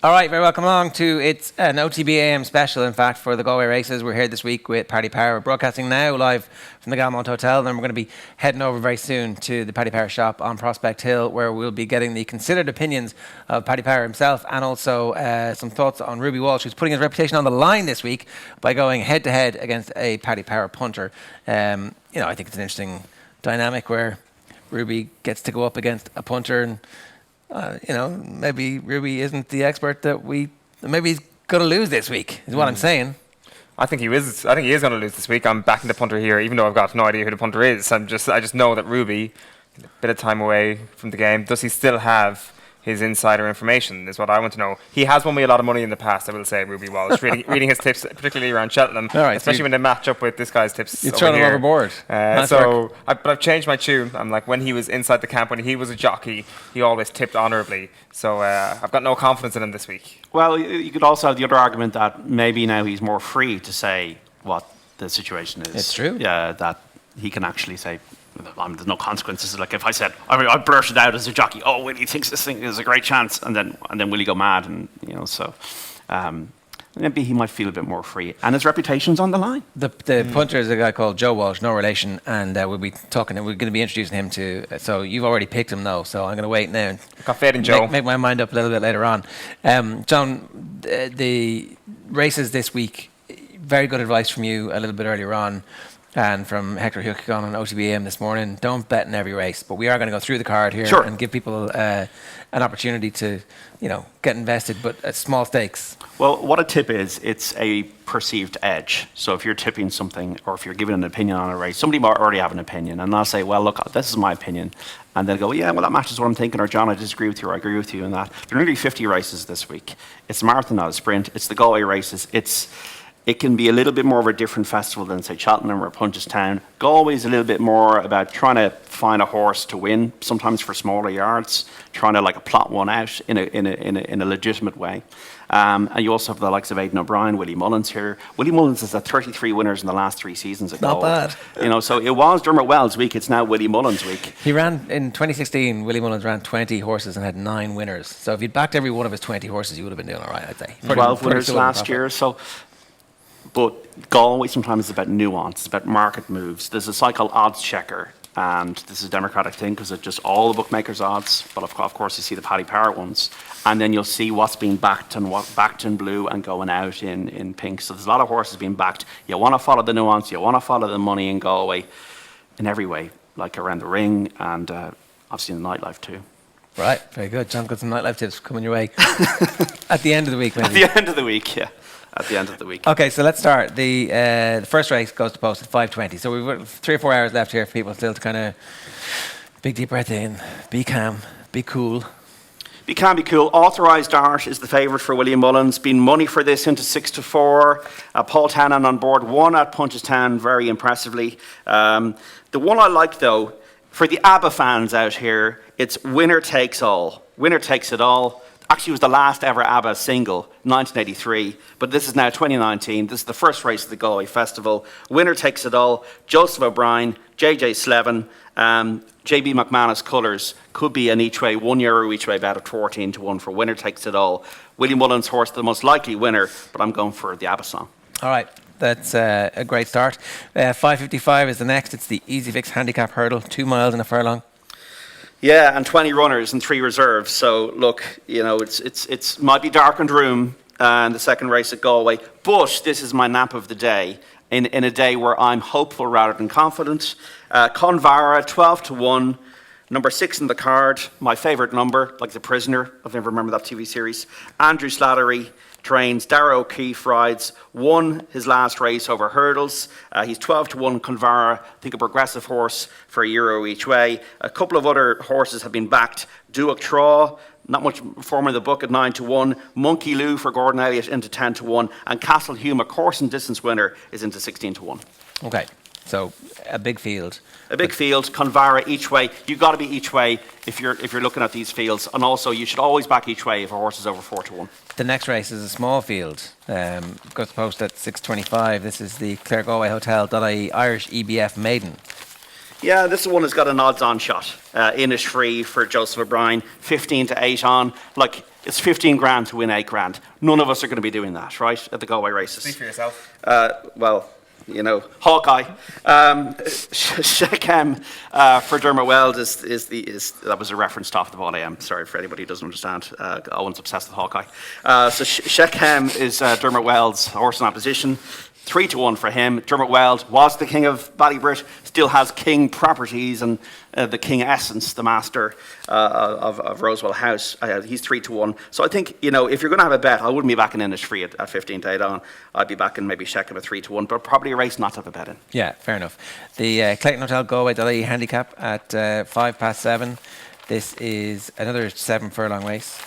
All right, very welcome along to it's an OTB AM special, in fact, for the Galway Races. We're here this week with Paddy Power. We're broadcasting now live from the Galmont Hotel. Then we're going to be heading over very soon to the Paddy Power shop on Prospect Hill, where we'll be getting the considered opinions of Paddy Power himself and also some thoughts on Ruby Walsh, who's putting his reputation on the line this week by going head-to-head against a Paddy Power punter. I think it's an interesting dynamic where Ruby gets to go up against a punter and maybe Ruby isn't the expert that maybe he's going to lose this week, is what I'm saying. I think he is going to lose this week. I'm backing the punter here, even though I've got no idea who the punter is. I just know that Ruby, a bit of time away from the game, does he still have his insider information, is what I want to know. He has won me a lot of money in the past, I will say, Ruby Walsh, reading his tips, particularly around Cheltenham, right, especially when they match up with this guy's tips. You throw them overboard. But I've changed my tune. I'm like, when he was inside the camp, when he was a jockey, he always tipped honourably. So I've got no confidence in him this week. Well, you could also have the other argument that maybe now he's more free to say what the situation is. It's true. Yeah, that he can actually say, there's no consequences. Like if I said, I blurted out as a jockey, oh, Willie thinks this thing is a great chance, and then Willie go mad, and maybe he might feel a bit more free, and his reputation's on the line. The punter is a guy called Joe Walsh, no relation, and we'll be talking. We're going to be introducing him to. So you've already picked him, though. So I'm going to wait now and got faith in Joe. Make my mind up a little bit later on. John, the races this week. Very good advice from you a little bit earlier on. And from Hector Hucon on OTB AM this morning, don't bet in every race. But we are going to go through the card here and give people an opportunity to, get invested, but at small stakes. Well, what a tip is, it's a perceived edge. So if you're tipping something, or if you're giving an opinion on a race, somebody might already have an opinion, and I'll say, well, look, this is my opinion. And they'll go, yeah, well, that matches what I'm thinking, or John, I disagree with you, or I agree with you in that. There are nearly 50 races this week. It's a marathon, not a sprint. It's the Galway Races. It can be a little bit more of a different festival than, say, Cheltenham or Punchestown. Galway is a little bit more about trying to find a horse to win, sometimes for smaller yards, trying to plot one out in a legitimate way. And you also have the likes of Aidan O'Brien, Willie Mullins here. Willie Mullins has had 33 winners in the last 3 seasons at Galway. Not bad. So it was Dermot Wells' week. It's now Willie Mullins' week. He ran, in 2016, Willie Mullins ran 20 horses and had 9 winners. So if you'd backed every one of his 20 horses, you would have been doing all right, I'd say. 12 winners last year. But Galway sometimes is about nuance, it's about market moves. There's a site called Odds Checker, and this is a democratic thing because it's just all the bookmakers' odds, but of course you see the Paddy Power ones, and then you'll see what's being backed and what backed in blue and going out in pink. So there's a lot of horses being backed. You want to follow the nuance, you want to follow the money in Galway in every way, like around the ring and obviously in the nightlife too. Right, very good. John, got some nightlife tips coming your way. At the end of the week, maybe. At the end of the week, yeah. At the end of the week. Okay, so let's start. The first race goes to post at 5:20. So we've got 3 or 4 hours left here for people still to kind of big deep breath in, be calm, be cool. Be calm, be cool. Authorised Art is the favourite for William Mullins. Been money for this into 6-4. Paul Tannen on board, won at Punchestown very impressively. The one I like though, for the ABBA fans out here, it's Winner Takes All. Winner Takes It All. Actually, it was the last ever ABBA single, 1983, but this is now 2019. This is the first race of the Galway Festival. Winner Takes It All. Joseph O'Brien, JJ Slevin, JB McManus colours. Could be an each way, €1 each way bet of 14-1 for Winner Takes It All. Willie Mullins' horse, the most likely winner, but I'm going for the ABBA song. All right. That's a great start. 5:55 is the next. It's the Easy Fix Handicap Hurdle, 2 miles and a furlong. Yeah, and 20 runners and 3 reserves. So look, it's might be darkened room in the second race at Galway, but this is my nap of the day. In a day where I'm hopeful rather than confident. Convara, 12-1, number 6 in the card, my favourite number, like The Prisoner. I've never remembered that TV series. Andrew Slattery trains. Darragh O'Keefe rides. Won his last race over hurdles. He's 12-1 Convara. I think a progressive horse for €1 each way. A couple of other horses have been backed. Duach Traw, not much form in the book at 9-1. Monkey Lou for Gordon Elliott into 10-1. And Castle Hume, a course and distance winner, is into 16-1. Okay, so a big field. A big field, Convara each way. You've got to be each way if you're looking at these fields. And also, you should always back each way if a horse is over 4-1. The next race is a small field. Goes to post at 6:25. This is the Clare Galway Hotel.ie Irish EBF Maiden. Yeah, this one has got an odds-on shot. Inish free for Joseph O'Brien, 15-8 on. Like, It's 15 grand to win 8 grand. None of us are going to be doing that, right, at the Galway Races. Speak for yourself. Well, you know, Hawkeye. Shechem for Dermot Weld that was a reference to Off the Ball AM. Sorry for anybody who doesn't understand. Owen's obsessed with Hawkeye. So Shechem is Dermot Weld's horse in opposition. 3-1 for him. Dermot Weld was the king of Ballybrit, still has king properties and the king essence, the master of Rosewell House. He's 3-1. So I think, you know, if you're going to have a bet, I wouldn't be backing Innisfree at 15-8 on. I'd be backing maybe Shechem at 3-1, but probably a race not to have a bet in. Yeah, fair enough. The Clayton Hotel Galway handicap at 7:05. This is another 7 furlong race.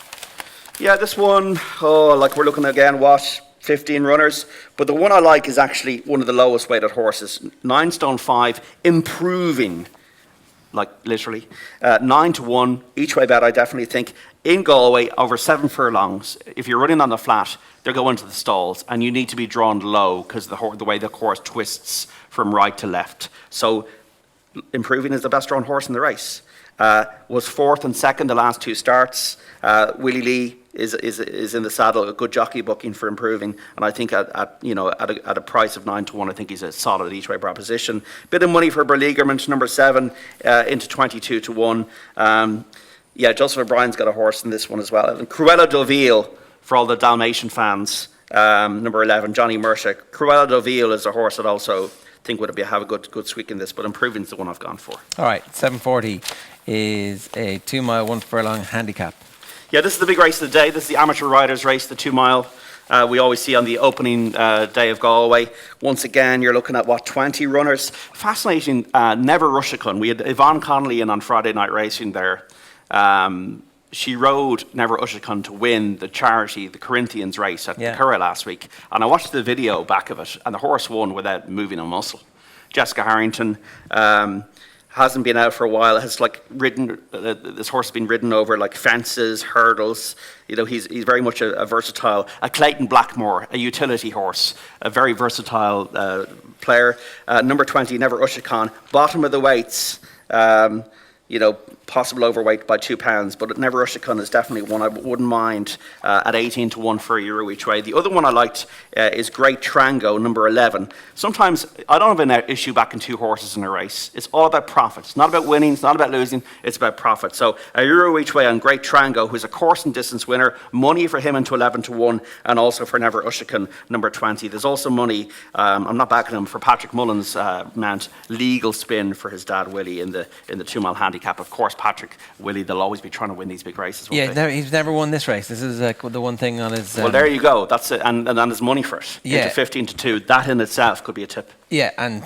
Yeah, this one, like we're looking again, 15 runners, but the one I like is actually one of the lowest weighted horses, 9 stone 5, improving, like literally, 9-1 each way bet. I definitely think in Galway over 7 furlongs. If you're running on the flat, they're going to the stalls, and you need to be drawn low because the way the horse twists from right to left. So improving is the best drawn horse in the race. Was 4th and 2nd the last 2 starts. Willie Lee is in the saddle, a good jockey booking for improving, and I think at a price of 9-1, I think he's a solid each way proposition. Bit of money for Berligerman, number 7, into 22-1. Joseph O'Brien's got a horse in this one as well. And Cruella Deauville for all the Dalmatian fans, number 11, Johnny Mercer. Cruella Deauville is a horse that also think would have a good squeak in this, but improving is the one I've gone for. All right, 7:40 is a 2 mile 1 furlong handicap. Yeah, this is the big race of the day. This is the amateur riders race, the 2 mile. We always see on the opening day of Galway. Once again, you're looking at 20 runners. Fascinating. Never Rushicon. We had Yvonne Connolly in on Friday Night Racing there. She rode Never Ushicon to win the Corinthians race at the Curragh last week. And I watched the video back of it, and the horse won without moving a muscle. Jessica Harrington hasn't been out for a while. Has this horse has been ridden over like fences, hurdles. You know, he's very much a versatile, a Clayton Blackmore, a utility horse, a very versatile player. Number 20, Never Ushicon, bottom of the weights. Possible overweight by £2, but Never Ushicon is definitely one I wouldn't mind at 18-1 for €1 each way. The other one I liked is Great Trango, number 11. Sometimes I don't have an issue backing 2 horses in a race. It's all about profit. It's not about winning. It's not about losing. It's about profit. So €1 each way on Great Trango, who's a course and distance winner. Money for him into 11-1, and also for Never Ushicon, number 20. There's also money. I'm not backing him for Patrick Mullen's mount, Legal Spin for his dad Willie in the 2 mile handicap. Of course, Patrick, Willie, they'll always be trying to win these big races. He's never won this race. This is the one thing on his. Well, there you go. That's it, and there's money for it. Yeah, into 15-2. That in itself could be a tip. Yeah, and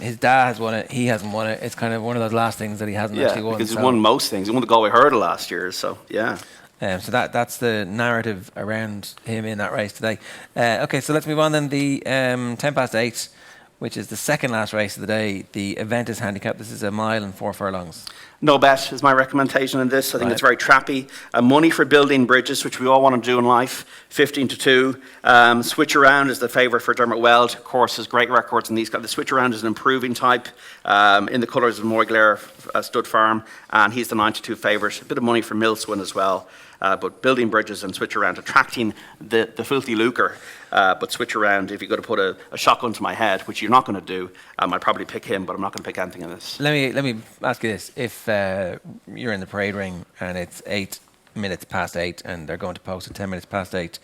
his dad has won it. He hasn't won it. It's kind of one of those last things that he hasn't actually won. Because he won most things. He won the Galway Hurdle last year. So yeah. So that's the narrative around him in that race today. Okay, so let's move on then. The 8:10, which is the second last race of the day, the Aventus handicap. This is 1 mile and 4 furlongs. No bet is my recommendation in this. I think it's very trappy. Money for Building Bridges, which we all want to do in life, 15-2. Switch Around is the favourite for Dermot Weld. Of course, has great records, and he's got the Switch Around is an improving type in the colours of Moyglaire Stud Farm, and he's the 9-2 favourite. A bit of money for Millswin as well. But Building Bridges and Switch Around, attracting the filthy lucre. But Switch Around, if you're going to put a shotgun to my head, which you're not going to do, I'd probably pick him, but I'm not going to pick anything in this. Let me ask you this. If you're in the parade ring and it's 8 minutes past 8 and they're going to post at 10 minutes past 8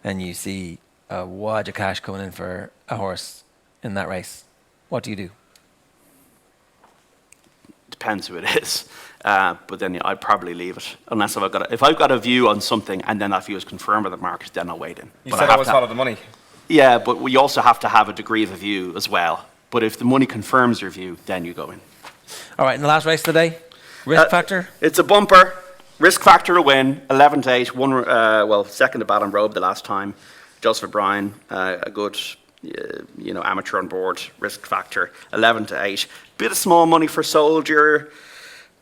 and you see a wad of cash coming in for a horse in that race, what do you do? Depends who it is. But then I'd probably leave it unless if I've got a view on something and then that view is confirmed by the market, then I'll wait in. You said always follow the money. Yeah, but we also have to have a degree of a view as well. But if the money confirms your view, then you go in. All right, in the last race of the day, risk factor? It's a bumper. Risk factor to win, 11-8. Second to Ballon Robe the last time. Joseph O'Brien, a good amateur on board. Risk factor, 11-8. Bit of small money for Soldier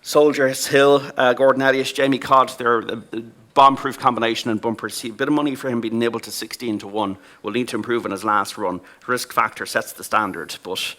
Hill, Gordon Elliott, Jamie Codd. They're a bomb-proof combination and bumper seat. A bit of money for him being able to 16-1. Will need to improve in his last run. Risk factor sets the standard, but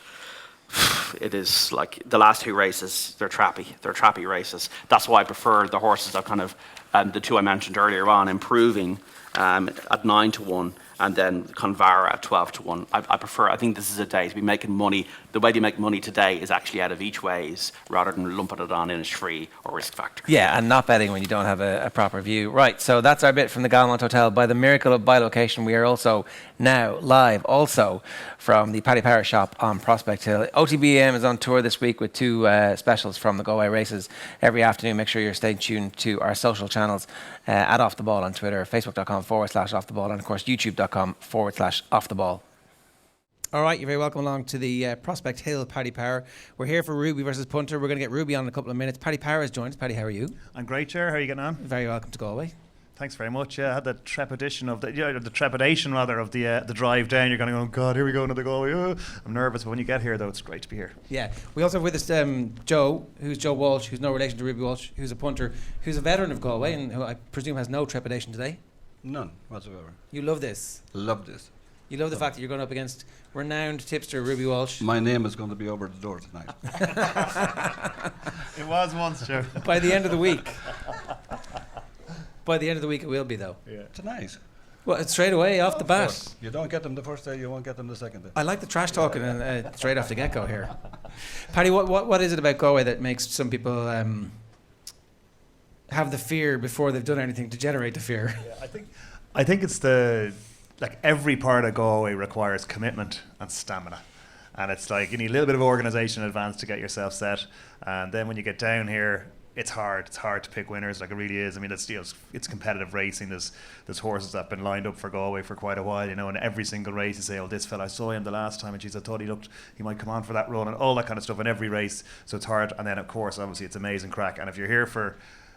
it is like the last 2 races, they're trappy races. That's why I prefer the horses that kind of, the 2 I mentioned earlier on, improving at 9-1, and then Convara at 12-1. I think this is a day to be making money. The way you make money today is actually out of each ways, rather than lumping it on in as free or risk factor. Yeah, and not betting when you don't have a proper view. Right, so that's our bit from the Galmont Hotel. By the miracle of bilocation, we are also now live also from the Paddy Power shop on Prospect Hill. OTBAM is on tour this week with 2 specials from the Galway Races every afternoon. Make sure you're staying tuned to our social channels at Off the Ball on Twitter, facebook.com/Off the Ball, and of course youtube.com/Off the Ball. All right, you're very welcome along to the Prospect Hill Paddy Power. We're here for Ruby versus Punter. We're going to get Ruby on in a couple of minutes. Paddy Power has joined us. Paddy, how are you? I'm great, Chair. How are you getting on? Very welcome to Galway. Thanks very much. Yeah, I had the trepidation of the drive down. You're going to go, oh God, here we go another Galway. Oh, I'm nervous, but when you get here, though, it's great to be here. Yeah, we also have with us Joe Walsh, who's no relation to Ruby Walsh, who's a punter, who's a veteran of Galway, and who I presume has no trepidation today. None whatsoever. You love this. Love this. You love the fact that you're going up against renowned tipster Ruby Walsh. My name is going to be over the door tonight. It was once, Joe. By the end of the week. By the end of the week, it will be, though. Yeah. Tonight. Well, it's straight away off the bat. You don't get them the first day, you won't get them the second day. I like the trash talking straight off the get-go here. Paddy, what is it about Galway that makes some people have the fear before they've done anything to generate the fear? Yeah, I think it's every part of Galway requires commitment and stamina. And it's like you need a little bit of organisation in advance to get yourself set. And then when you get down here, it's hard. It's hard to pick winners, like it really is. I mean, it's competitive racing. There's horses that have been lined up for Galway for quite a while, and every single race you say, oh, this fella, I saw him the last time, and geez, I thought he might come on for that run, and all that kind of stuff in every race. So it's hard. And then, of course, obviously, it's amazing crack. And if you're here for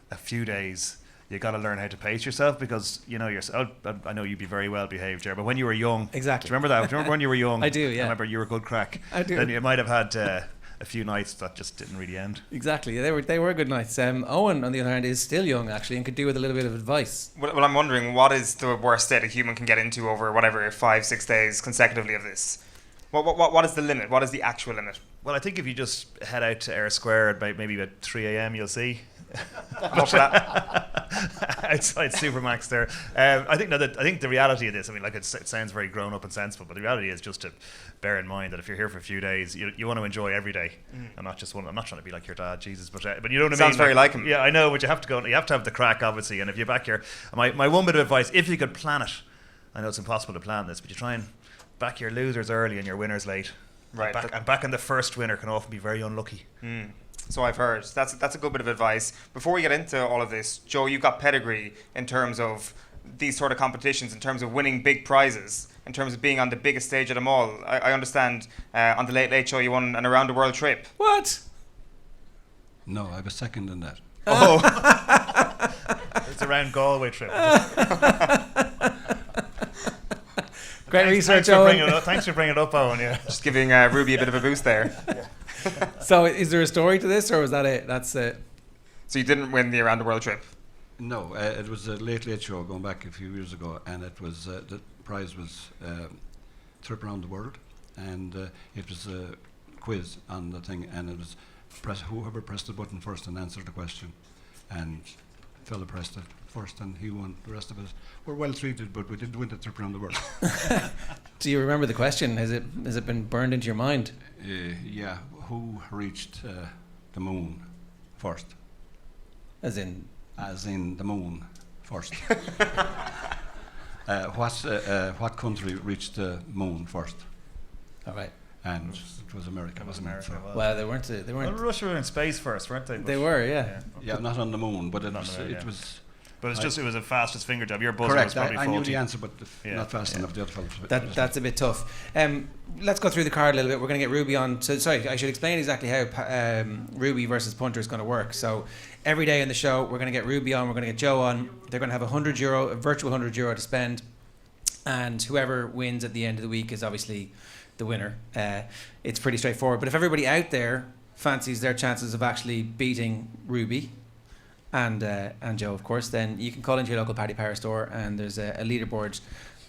a few days, you got to learn how to pace yourself, because yourself. I know you'd be very well behaved, Jer, but when you were young, exactly. Do you remember that? Do you remember when you were young? I do. Yeah. I remember you were good crack. I do. Then you might have had a few nights that just didn't really end. Exactly. They were good nights. Eoin, on the other hand, is still young actually, and could do with a little bit of advice. Well, I'm wondering, what is the worst state a human can get into over 5-6 days consecutively of this? What is the limit? What is the actual limit? Well, I think if you just head out to Eyre Square at maybe about 3 a.m, you'll see. Outside Supermax there. I think the reality of this, I mean, like it sounds very grown up and sensible, but the reality is just to bear in mind that if you're here for a few days, you want to enjoy every day, and not just one. I'm not trying to be like your dad, Jesus, but you know what I mean. Sounds very like him. Yeah, I know, but you have to go. You have to have the crack, obviously. And if you're back here, my one bit of advice: if you could plan it, I know it's impossible to plan this, but you try and back your losers early and your winners late. Right. And backing the first winner can often be very unlucky. So I've heard. That's a good bit of advice. Before we get into all of this, Joe, you've got pedigree in terms of these sort of competitions, in terms of winning big prizes, in terms of being on the biggest stage of them all. I understand on the Late Late Show you won an around the world trip. What? No, I was second in that. Oh. It's around Galway trip. Great research, Owen. Thanks for bringing it up, Owen. Yeah. Just giving Ruby a bit of a boost there. So is there a story to this, or was that it? That's it. So you didn't win the around the world trip? No, it was a Late Late Show going back a few years ago, and it was the prize was trip around the world, and it was a quiz on the thing, and it was whoever pressed the button first and answered the question, and fella pressed it first and he won. The rest of us were well treated, but we didn't win the trip around the world. Do you remember the question? Has it been burned into your mind? Yeah. Who reached the moon first? As in the moon first. What country reached the moon first? All right. And it was America. Well, they weren't. Well, Russia were in space first, weren't they? They were, yeah. Yeah, not on the moon, but it was. But it was a fastest finger job. Your buzzer correct. was probably I faulty. knew the answer, but not fast enough. The other fellow. That's a bit tough. Let's go through the card a little bit. We're going to get Ruby on. So, sorry, I should explain exactly how Ruby versus Punter is going to work. So every day in the show, we're going to get Ruby on. We're going to get Joe on. They're going to have a virtual €100 to spend, and whoever wins at the end of the week is obviously the winner. It's pretty straightforward. But if everybody out there fancies their chances of actually beating Ruby and Joe, of course, then you can call into your local Paddy Power store, and there's a leaderboard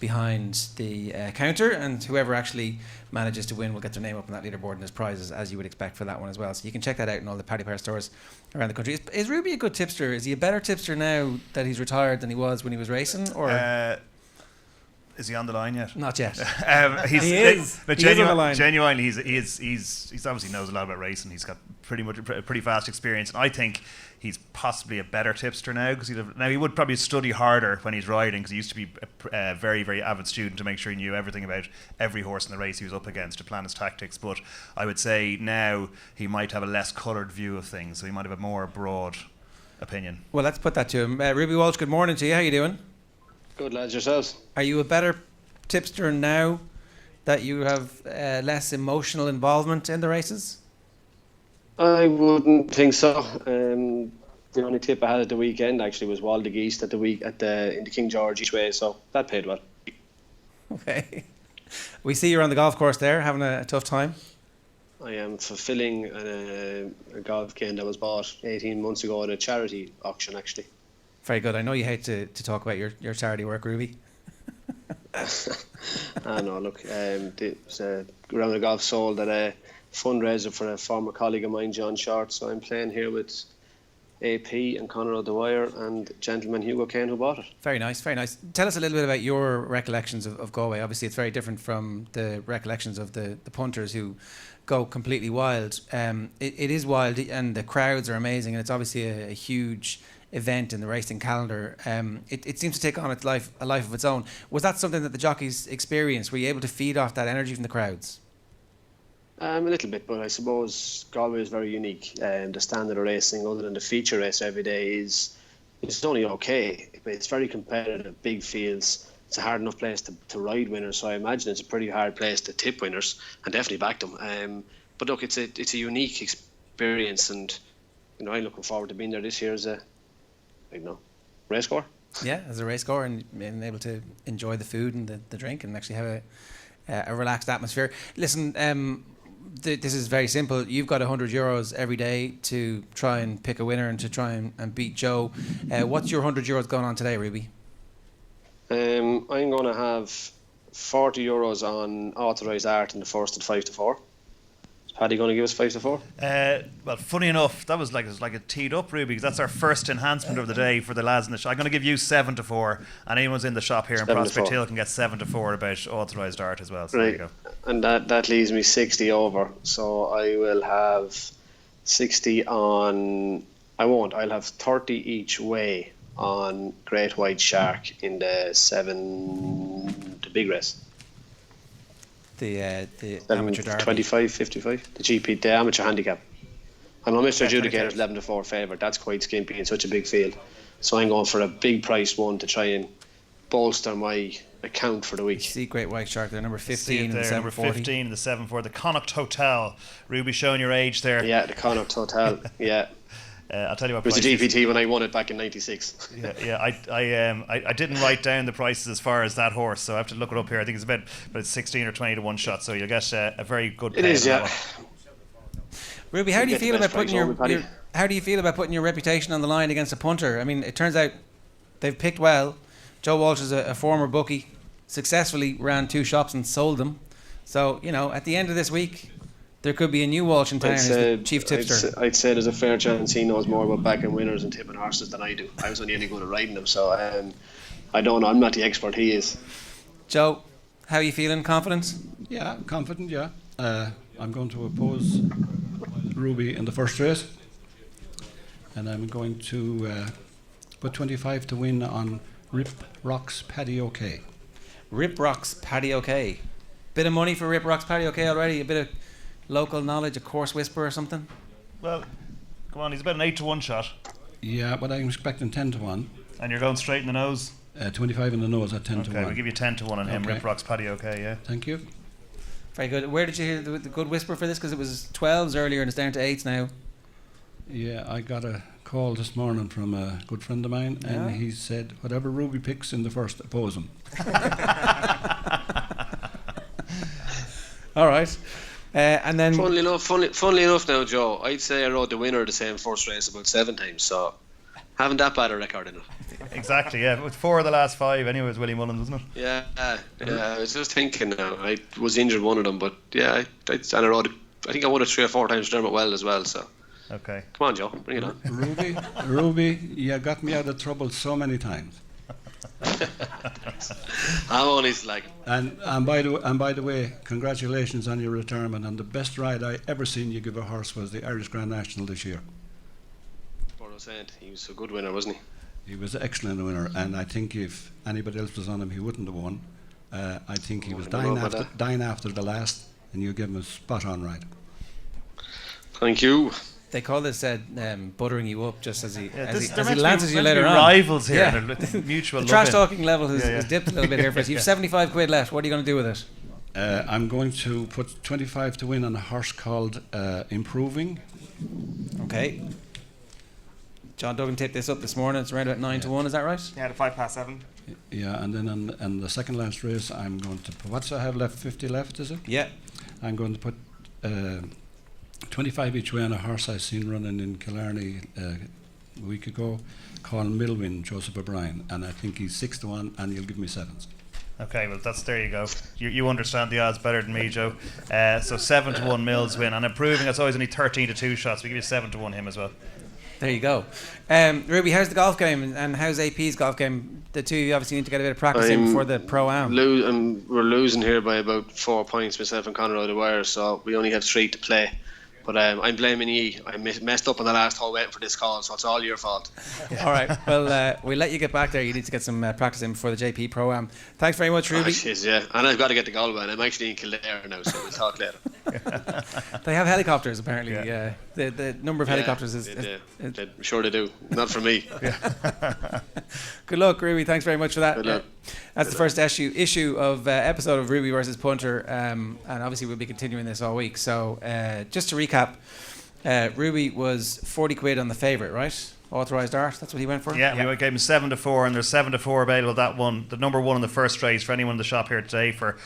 behind the counter, and whoever actually manages to win will get their name up on that leaderboard, and there's prizes as you would expect for that one as well. So you can check that out in all the Paddy Power stores around the country. Is Ruby a good tipster? Is he a better tipster now that he's retired than he was when he was racing, or is he on the line yet? not yet? He is. But He is on the line. genuinely, he's obviously knows a lot about racing. He's got pretty vast experience, and I think he's possibly a better tipster now because he would probably study harder when he's riding, because he used to be a very, very avid student to make sure he knew everything about every horse in the race he was up against to plan his tactics. But I would say now he might have a less coloured view of things, so he might have a more broad opinion. Well, let's put that to him. Ruby Walsh, good morning to you. How you doing? Good lads, yourselves. Are you a better tipster now that you have less emotional involvement in the races? I wouldn't think so. The only tip I had at the weekend actually was Waldig East in the King George each way, so that paid well. Okay. We see you're on the golf course there, having a tough time. I am fulfilling a golf game that was bought 18 months ago at a charity auction actually. Very good. I know you hate to talk about your charity work, Ruby. No, look, there's a round of golf sold at a fundraiser for a former colleague of mine, John Short. So I'm playing here with AP and Conor O'Dwyer and gentleman Hugo Kane who bought it. Very nice, very nice. Tell us a little bit about your recollections of Galway. Obviously, it's very different from the recollections of the punters who go completely wild. It is wild, and the crowds are amazing, and it's obviously a huge event in the racing calendar. It seems to take on a life of its own. Was that something that the jockeys experienced? Were you able to feed off that energy from the crowds? A little bit, but I suppose Galway is very unique. The standard of racing, other than the feature race every day, is only okay. But it's very competitive, big fields. It's a hard enough place to ride winners, so I imagine it's a pretty hard place to tip winners and definitely back them. But look, it's a unique experience, and I'm looking forward to being there this year as a race car. Yeah, as a race car, and being able to enjoy the food and the drink and actually have a relaxed atmosphere. Listen, this is very simple. You've got €100 every day to try and pick a winner and to try and beat Joe. What's your €100 going on today, Ruby? I'm going to have €40 on authorised art in the first at 5 to 4. Paddy going to give us 5 to 4? Well, funny enough, that was like a teed up, Ruby, because that's our first enhancement of the day for the lads in the shop. I'm going to give you 7 to 4, and anyone's in the shop here in Prospect Hill can get 7 to 4 about authorised art as well. So right. There you go. And that leaves me 60 over. So I will have 60 on. I won't. I'll have 30 each way on Great White Shark in the big race. The amateur derby. 25, 55. The amateur handicap. I'm on Mr. Adjudicator's 11 to 4 favourite. That's quite skimpy in such a big field. So I'm going for a big price one to try and bolster my account for the week. See Great White Shark there, number 15 in the there, 740. number 15 in the 740. The Connacht Hotel. Ruby showing your age there. Yeah, the Connacht Hotel. Yeah. I'll tell you what. It was a GPT when I won it back in '96. Yeah. I didn't write down the prices as far as that horse, so I have to look it up here. I think it's about 16 or 20 to 1 shot, so you'll get a very good. It is, yeah. Ruby, how do you feel about putting your reputation on the line against a punter? I mean, it turns out they've picked well. Joe Walsh is a former bookie, successfully ran 2 shops and sold them. So at the end of this week, there could be a new Walsh in town as the chief tipster. I'd say there's a fair chance he knows more about backing winners and tipping horses than I do. I was only any good at riding them, so I don't know. I'm not the expert he is. Joe, how are you feeling? Confident? Yeah, confident, yeah. I'm going to oppose Ruby in the first race, and I'm going to put 25 to win on Rip Rocks Paddy OK. Rip Rocks Paddy OK. Bit of money for Rip Rocks Paddy OK already? A bit of local knowledge, a course whisper or something? Well, come on, he's about an 8 to 1 shot. Yeah, but I'm expecting 10 to 1. And you're going straight in the nose? 25 in the nose at 10 to 1. Okay, we'll give you 10 to 1 on him. Rip Rocks Paddy OK, yeah. Thank you. Very good. Where did you hear the good whisper for this? Because it was 12s earlier and it's down to 8s now. Yeah, I got a call this morning from a good friend of mine, and he said, whatever Ruby picks in the first, oppose him. All right. And then, funnily enough now, Joe, I'd say I rode the winner of the same first race about 7 times. So Having that bad a record in it. Exactly, yeah. It was 4 of the last 5 anyway, it was Willie Mullins, wasn't it? Yeah, I was just thinking I was injured one of them, but yeah, I think I won it 3 or 4 times Dermot well as well, so. Okay. Come on, Joe, bring it on. Ruby, you got me out of trouble so many times. I'm only like. And by the way, congratulations on your retirement. And the best ride I ever seen you give a horse was the Irish Grand National this year. He was a good winner, wasn't he? He was an excellent winner, and I think if anybody else was on him, he wouldn't have won. I think he was dying after the last, and you gave him a spot on ride. Thank you. They call this buttering you up just as he They're lances you later on. Rivals here. Yeah. They're mutual. The trash talking level has dipped a little bit here for us. You've 75 quid left. What are you going to do with it? I'm going to put 25 to win on a horse called Improving. Okay. John Duggan tipped this up this morning. It's around about 9 to 1. Is that right? Yeah, the 7:05. Yeah, and then on the second last race, I'm going to put, what's I have left? 50 left, is it? Yeah. I'm going to put 25 each way on a horse I seen running in Killarney a week ago called Millwyn, Joseph O'Brien, and I think he's 6 to 1, and he'll give me 7s. Okay, well there you go. You understand the odds better than me, Joe. So 7 to 1 Mills win, and Improving, it's always only 13 to 2 shots. We give you 7 to 1 him as well. There you go. Ruby, how's the golf game and how's AP's golf game? The two of you obviously need to get a bit of practice in before the Pro-Am. We're losing here by about 4 points, myself and Conor O'Dwyer, so we only have 3 to play. But I'm blaming you. I messed up on the last hole waiting for this call, so it's all your fault. All right. Well, we'll let you get back there. You need to get some practice in before the JP Pro-Am. Thanks very much, Ruby. Yeah. And I've got to get to Galway, and I'm actually in Kildare now, so we'll talk later. They have helicopters, apparently. Yeah. The number of helicopters is... I'm sure they do. Not for me. Good luck, Ruby. Thanks very much for that. Good luck. That's the first issue of episode of Ruby versus Punter, and obviously we'll be continuing this all week. So just to recap, Ruby was 40 quid on the favourite, right? Authorised art, that's what he went for? Yeah, we gave him 7 to 4, and there's 7 to 4 available. That one, the number 1 in the first race for anyone in the shop here today for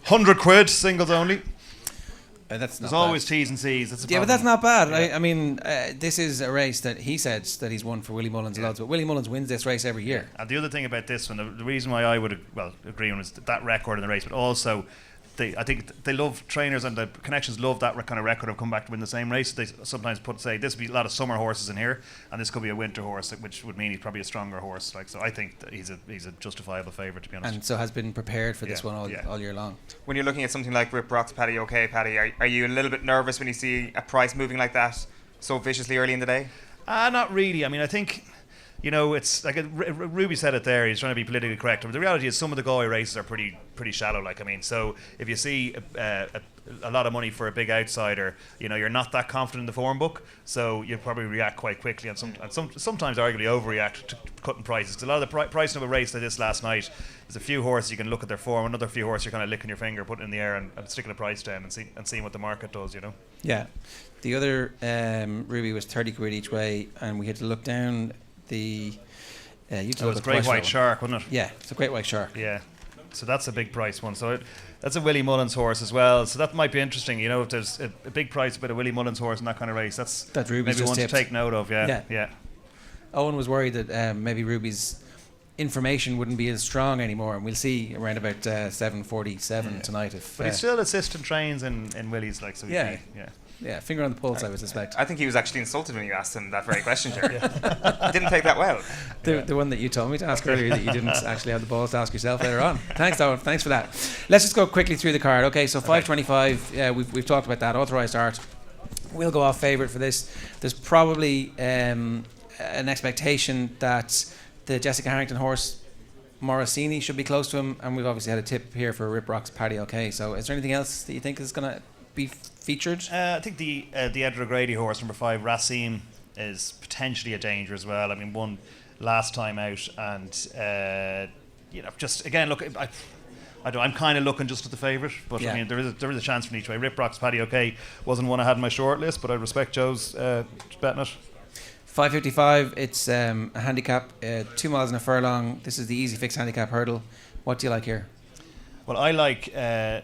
100 quid, singles only. That's There's always T's and C's. That's but that's not bad. Yeah. I mean, this is a race that he said that he's won for Willie Mullins loads, but Willie Mullins wins this race every year. And the other thing about this one, the reason why I would agree on is that record in the race, but also I think they love, trainers and the connections love that kind of record of come back to win the same race. They sometimes say this would be a lot of summer horses in here, and this could be a winter horse, which would mean he's probably a stronger horse. So I think that he's a justifiable favourite, to be honest. And so has been prepared for this one all year long. When you're looking at something like Rip Rock's Paddy, are you a little bit nervous when you see a price moving like that so viciously early in the day? Not really. I mean, I think, it's like Ruby said it there. He's trying to be politically correct. But the reality is, some of the Galway races are pretty shallow. So if you see a lot of money for a big outsider, you're not that confident in the form book. So you'll probably react quite quickly, and sometimes arguably overreact to cutting prices. Because a lot of the pricing of a race like this last night, there's a few horses you can look at their form, another few horses you're kind of licking your finger, putting it in the air, and sticking a price down and seeing what the market does. Yeah. The other Ruby was 30 quid each way, and we had to look down. It was Great White Shark, wasn't it? Yeah, it's a Great White Shark. Yeah, so that's a big price one. So that's a Willie Mullins horse as well. So that might be interesting. If there's a big price about a Willie Mullins horse in that kind of race, that's Ruby's maybe one to take note of. Yeah. Eoin was worried that maybe Ruby's information wouldn't be as strong anymore, and we'll see around about 7:47 tonight. But he's still assistant trains in Willie's, like, so. Yeah, finger on the pulse, I would suspect. I think he was actually insulted when you asked him that very question, Jerry. He didn't take that well. The one that you told me to ask earlier that you didn't actually have the balls to ask yourself later on. Thanks, Owen. Thanks for that. Let's just go quickly through the card. Okay, so 5:25. We've talked about that. Authorised art. We'll go off favourite for this. There's probably an expectation that the Jessica Harrington horse Morosini should be close to him, and we've obviously had a tip here for Rip Rock's Paddy. Okay, so is there anything else that you think is going to be featured? I think the Edward O'Grady horse, number 5, Racine, is potentially a danger as well. I mean, won last time out, and just again, look, I'm kind of looking just at the favourite, but I mean, there is a chance from each way. Rip Rock's Paddy wasn't one I had in my short list, but I respect Joe's betting it. 5:55. It's a handicap, 2 miles and a furlong. This is the easy fix handicap hurdle. What do you like here? Well, I like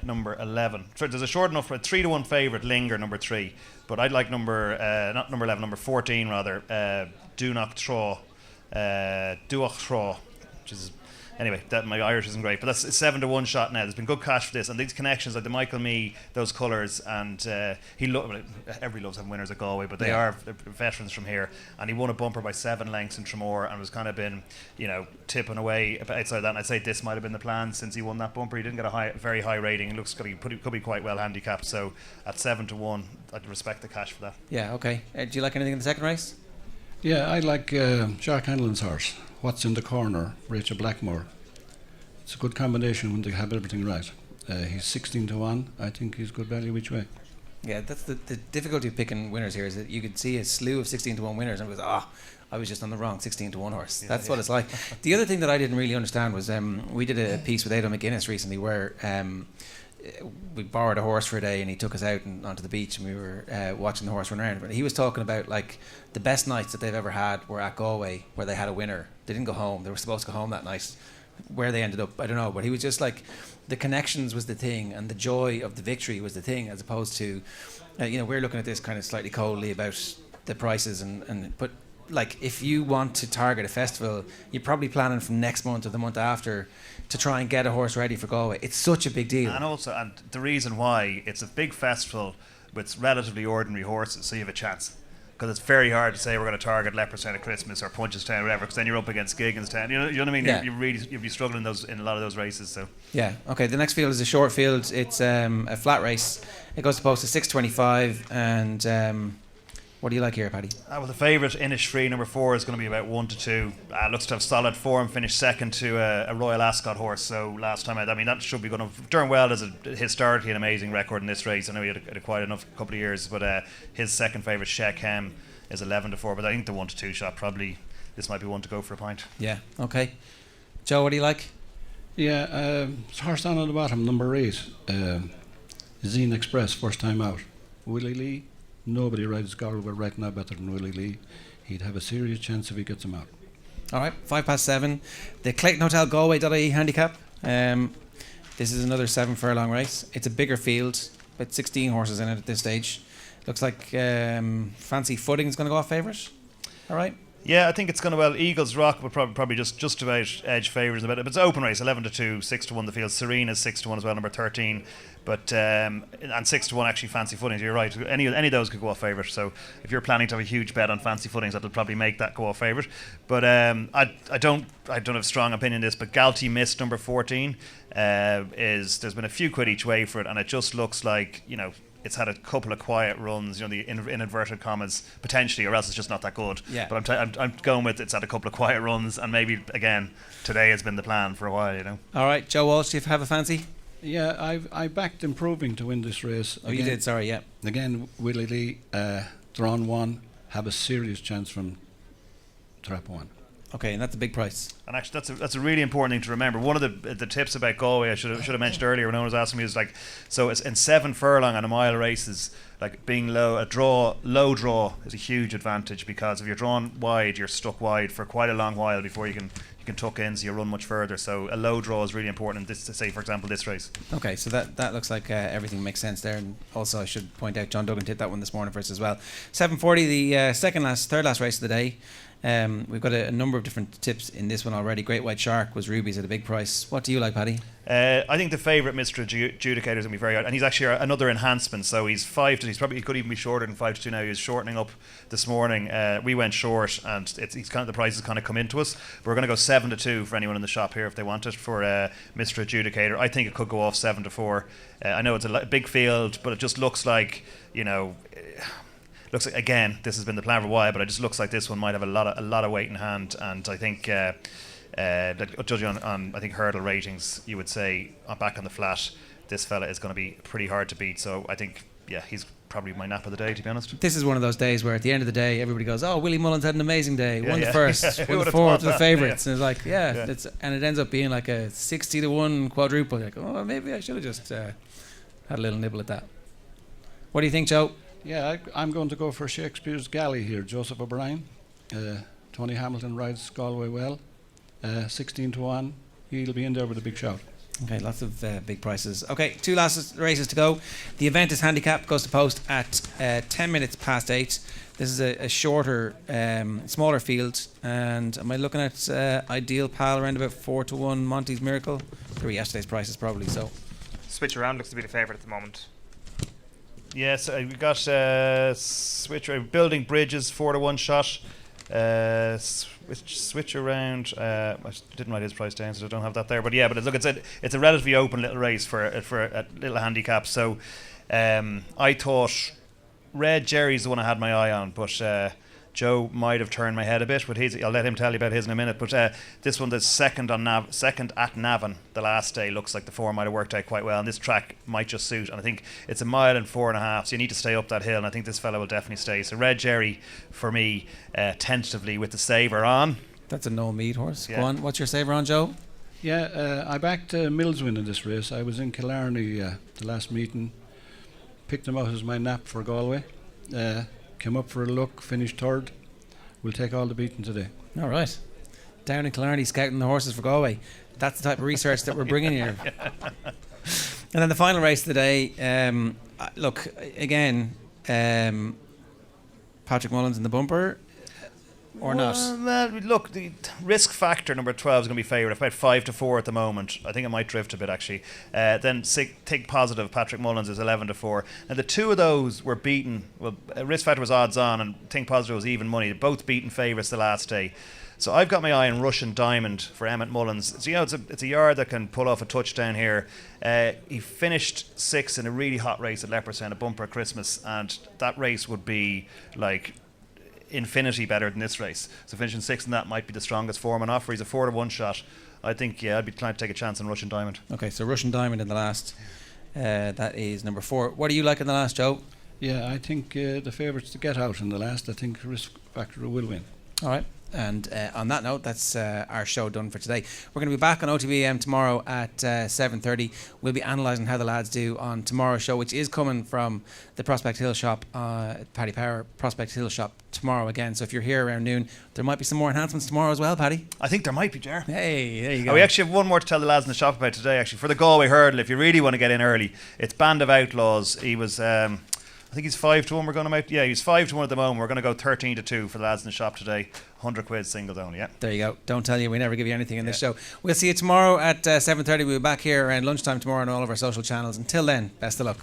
number 11. There's a short enough for a 3 to 1 favourite, Linger, number 3. But I'd like number 14 rather, Do Not Throw. Duachraw, which is anyway. That my Irish isn't great, but that's a 7-1 shot now. There's been good cash for this, and these connections like the Michael Mee, those colours, and everybody loves having winners at Galway, but they're veterans from here. And he won a bumper by 7 lengths in Tramore, and was kind of been tipping away outside that. And I'd say this might have been the plan since he won that bumper. He didn't get a very high rating. It looks could be quite well handicapped. So at 7-1, I'd respect the cash for that. Yeah. Okay. Do you like anything in the second race? Yeah, I like Jack Hanlon's horse. What's in the Corner, Rachel Blackmore. It's a good combination when they have everything right. He's 16-1. I think he's good value each way. Yeah, that's the difficulty of picking winners here, is that you could see a slew of 16-1 winners and it was, I was just on the wrong 16-1 horse. That's what it's like. The other thing that I didn't really understand was we did a piece with Aidan McGuinness recently where we borrowed a horse for a day and he took us out onto the beach and we were watching the horse run around. But he was talking about like the best nights that they've ever had were at Galway, where they had a winner. They didn't go home. They were supposed to go home that night. Where they ended up, I don't know. But he was just like, the connections was the thing and the joy of the victory was the thing, as opposed to, we're looking at this kind of slightly coldly about the prices but like if you want to target a festival, you're probably planning from next month or the month after to try and get a horse ready for Galway. It's such a big deal. And the reason why it's a big festival with relatively ordinary horses, so you have a chance. Because it's very hard to say we're going to target Leopardstown at Christmas or Punchestown or whatever, because then you're up against Gigginstown. You know what I mean? Yeah. You'll be struggling in a lot of those races. So yeah. Okay. The next field is a short field. It's a flat race. It goes to post to 6:25. And what do you like here, Paddy? Well, the favourite, Innisfree, number 4, is going to be about 1-2. Looks to have solid form. Finished second to a Royal Ascot horse. So last time, that should be going to turn well. As a historically an amazing record in this race. I know he had a quite enough couple of years, but his second favourite, Shechem, is 11-4. But I think the 1-2 shot probably this might be one to go for a pint. Yeah. Okay. Joe, what do you like? Yeah, horse down on the bottom, number 8, Zine Express, first time out. Willie Lee. Nobody rides Galway right now better than Willie Lee. He'd have a serious chance if he gets him out. All right, 7:05. The Clayton Hotel Galway.ie handicap. This is another 7 furlong race. It's a bigger field, about 16 horses in it at this stage. Looks like Fancy Footing is going to go off favourite. All right. Yeah, I think it's going to, Eagles Rock will probably just about edge favours a bit. But it's an open race, 11-2, 6-1 the field. Serena is 6-1 as well, number 13. But and 6-1 actually Fancy Footings. You're right. Any of those could go off favourite. So if you're planning to have a huge bet on Fancy Footings, that'll probably make that go off favourite. But I don't have a strong opinion on this. But Galty Mist, number 14, there's been a few quid each way for it, and it just looks like it's had a couple of quiet runs, the in inverted commas, potentially, or else it's just not that good. Yeah. But I'm going with it's had a couple of quiet runs, and maybe again today has been the plan for a while. All right, Joe Walsh, do you have a fancy? Yeah, I backed Improving to win this race. Oh, you did. Sorry, yeah. Again, Willie Lee, drawn 1, have a serious chance from trap 1. Okay, and that's a big price. And actually, that's a really important thing to remember. One of the tips about Galway I should have mentioned earlier when no one was asking me is like, so it's in 7 furlong and a mile races, like being low draw is a huge advantage, because if you're drawn wide, you're stuck wide for quite a long while before you can tuck in, so you run much further. So a low draw is really important. This, to say, for example, this race. Okay, so that looks like everything makes sense there. And also, I should point out, John Duggan tipped that one this morning for us as well. 7:40, the third last race of the day. We've got a number of different tips in this one already. Great White Shark was Ruby's at a big price. What do you like, Paddy? I think the favourite, Mr. Adjudicator, is going to be very hard, and he's actually another enhancement. So he's 5 to. He could even be shorter than 5-2 now. He was shortening up this morning. We went short, and the price has kind of come into us. We're going to go 7-2 for anyone in the shop here if they want it for Mr. Adjudicator. I think it could go off 7-4. I know it's a big field, but it just looks like Looks like, again, this has been the plan for a while, but it just looks like this one might have a lot of weight in hand, and I think judging on I think hurdle ratings, you would say back on the flat, this fella is going to be pretty hard to beat. So I think he's probably my nap of the day, to be honest. This is one of those days where at the end of the day everybody goes, "Oh, Willie Mullins had an amazing day. Won the first, won the fourth, the favourites," and it's like, and it ends up being like a 60-1 quadruple. You're like, oh, maybe I should have just had a little nibble at that. What do you think, Joe? Yeah, I'm going to go for Shakespeare's Galley here, Joseph O'Brien. Tony Hamilton rides Galway well. 16-1. He'll be in there with a big shout. Okay, lots of big prices. Okay, 2 last races to go. The event is handicapped, goes to post at 10 minutes past 8. This is a shorter, smaller field. And am I looking at Ideal Pal around about 4-1, Monty's Miracle? They were yesterday's prices probably, so. Switch Around looks to be the favourite at the moment. Yes, we've got Building Bridges, 4-1 shot. Switch Around. I didn't write his price down, so I don't have that there. But yeah, but look, it's a relatively open little race for a little handicap. So I thought Red Jerry's the one I had my eye on, but Joe might have turned my head a bit with his. I'll let him tell you about his in a minute. But this one, the second at Navan, the last day, looks like the form might have worked out quite well. And this track might just suit. And I think it's 1 mile and 4.5, so you need to stay up that hill. And I think this fella will definitely stay. So Red Jerry for me, tentatively with the saver on. That's a no meat horse. Yeah. Go on. What's your saver on, Joe? Yeah, I backed Mills win in this race. I was in Killarney the last meeting, picked him out as my nap for Galway. Came up for a look, finished third. We'll take all the beating today. All right. Down in Killarney scouting the horses for Galway. That's the type of research that we're bringing here. And then the final race of the day. Look, again, Patrick Mullins in the bumper. Or not? Well, look, the risk factor number 12 is going to be favoured. About 5-4 at the moment. I think it might drift a bit actually. Then Think Positive, Patrick Mullins is 11-4. Now the two of those were beaten. Well, risk factor was odds on, and Think Positive was even money. Both beaten favourites the last day. So I've got my eye on Russian Diamond for Emmett Mullins. So, it's a yard that can pull off a touchdown here. He finished 6th in a really hot race at Leopardstown, a bumper at Christmas, and that race would be like infinity better than this race. So finishing 6th in that might be the strongest form on offer. He's a 4-1 shot. I think, I'd be trying to take a chance on Russian Diamond. Okay, so Russian Diamond in the last. That is number 4. What do you like in the last, Joe? Yeah, I think the favourites to get out in the last, I think risk factor will win. All right. And on that note, that's our show done for today. We're going to be back on OTB AM tomorrow at 7:30. We'll be analysing how the lads do on tomorrow's show, which is coming from the Prospect Hill shop, Paddy Power, Prospect Hill shop tomorrow again. So if you're here around noon, there might be some more enhancements tomorrow as well, Paddy. I think there might be, Jar. Hey, there you go. We actually have one more to tell the lads in the shop about today, actually. For the Galway Hurdle, if you really want to get in early, it's Band of Outlaws. He was... I think he's 5-1. We're going to make. Yeah, he's 5-1 at the moment. We're going to go 13-2 for the lads in the shop today. 100 quid singles only. Yeah. There you go. Don't tell you we never give you anything in this show. We'll see you tomorrow at 7:30. We'll be back here around lunchtime tomorrow on all of our social channels. Until then, best of luck.